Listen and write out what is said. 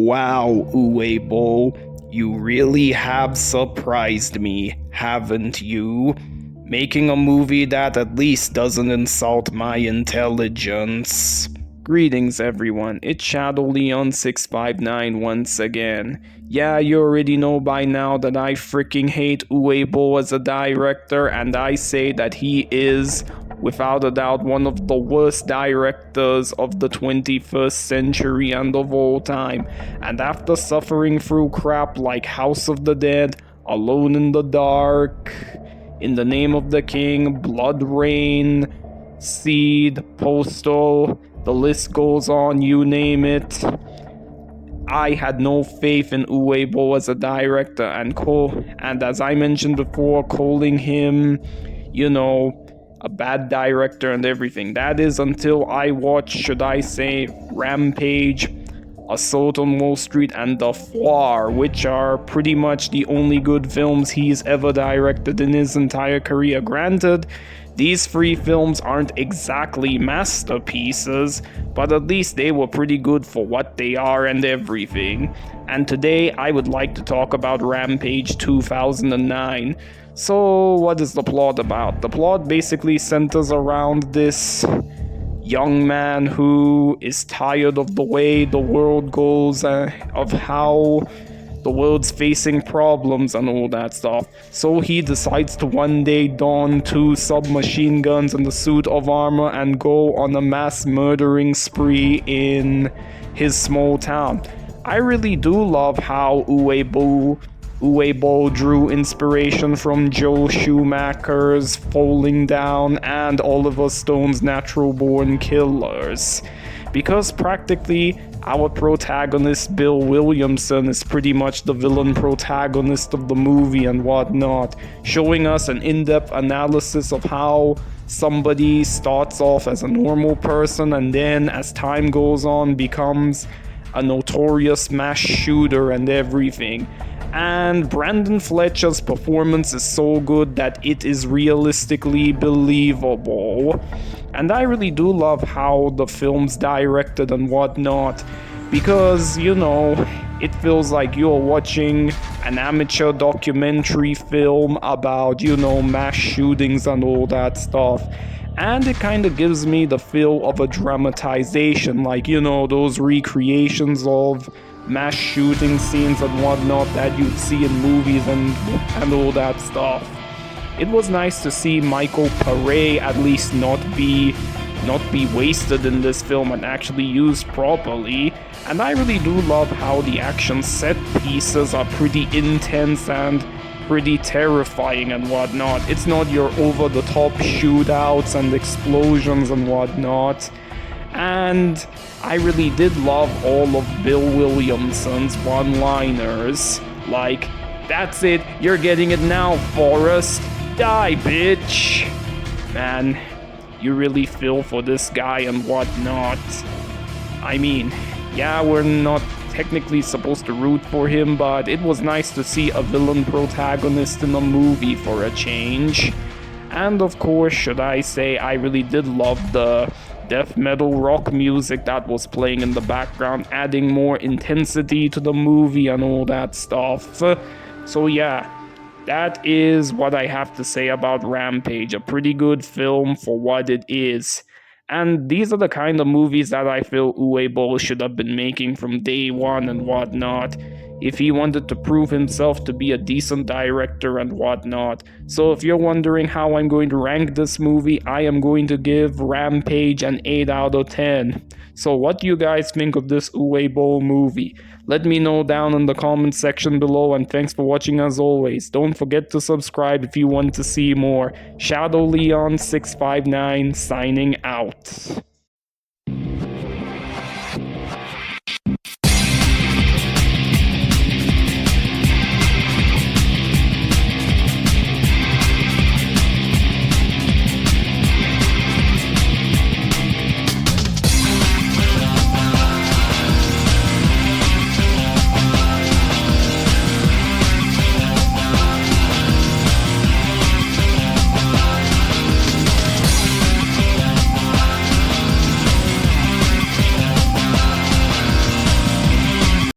Wow, Uwe Boll, you really have surprised me, haven't you? Making a movie that at least doesn't insult my intelligence. Greetings everyone, it's Shadow Leon 659 once again. Yeah, you already know by now that I freaking hate Uwe Boll as a director, and I say that he is, without a doubt, one of the worst directors of the 21st century and of all time. And after suffering through crap like House of the Dead, Alone in the Dark, In the Name of the King, Blood Rain, Seed, Postal, the list goes on, you name it. I had no faith in Uwe Boll as a director, and as I mentioned before, calling him, a bad director and everything. That is until I watched, should I say, Rampage, Assault on Wall Street, and The Foire, which are pretty much the only good films he's ever directed in his entire career. Granted, these three films aren't exactly masterpieces, but at least they were pretty good for what they are and everything. And today I would like to talk about Rampage 2009. So what is the plot about? The plot basically centers around this young man who is tired of the way the world goes, of how the world's facing problems and all that stuff. So he decides to one day don 2 submachine guns and a suit of armor and go on a mass murdering spree in his small town. I really do love how Uwe Boll drew inspiration from Joel Schumacher's Falling Down and Oliver Stone's Natural Born Killers. Because practically our protagonist, Bill Williamson, is pretty much the villain protagonist of the movie and whatnot, showing us an in-depth analysis of how somebody starts off as a normal person and then, as time goes on, becomes a notorious mass shooter and everything. And Brandon Fletcher's performance is so good that it is realistically believable. And I really do love how the film's directed and whatnot, because, it feels like you're watching an amateur documentary film about, mass shootings and all that stuff. And it kind of gives me the feel of a dramatization, like, those recreations of mass shooting scenes and whatnot that you'd see in movies and all that stuff. It was nice to see Michael Paré at least not be wasted in this film and actually used properly. And I really do love how the action set pieces are pretty intense and pretty terrifying and whatnot. It's not your over-the-top shootouts and explosions and whatnot. And I really did love all of Bill Williamson's one-liners, like, "That's it, you're getting it now, Forrest. Die, bitch." Man, you really feel for this guy and whatnot. I mean, yeah, we're not technically supposed to root for him, but it was nice to see a villain protagonist in a movie for a change. And of course, should I say, I really did love the death metal rock music that was playing in the background, adding more intensity to the movie and all that stuff. So yeah, that is what I have to say about Rampage. A pretty good film for what it is. And these are the kind of movies that I feel Uwe Boll should have been making from day one and whatnot, if he wanted to prove himself to be a decent director and whatnot. So if you're wondering how I'm going to rank this movie, I am going to give Rampage an 8 out of 10. So what do you guys think of this Uwe Boll movie? Let me know down in the comment section below, and thanks for watching as always. Don't forget to subscribe if you want to see more. Shadow Leon 659 signing out.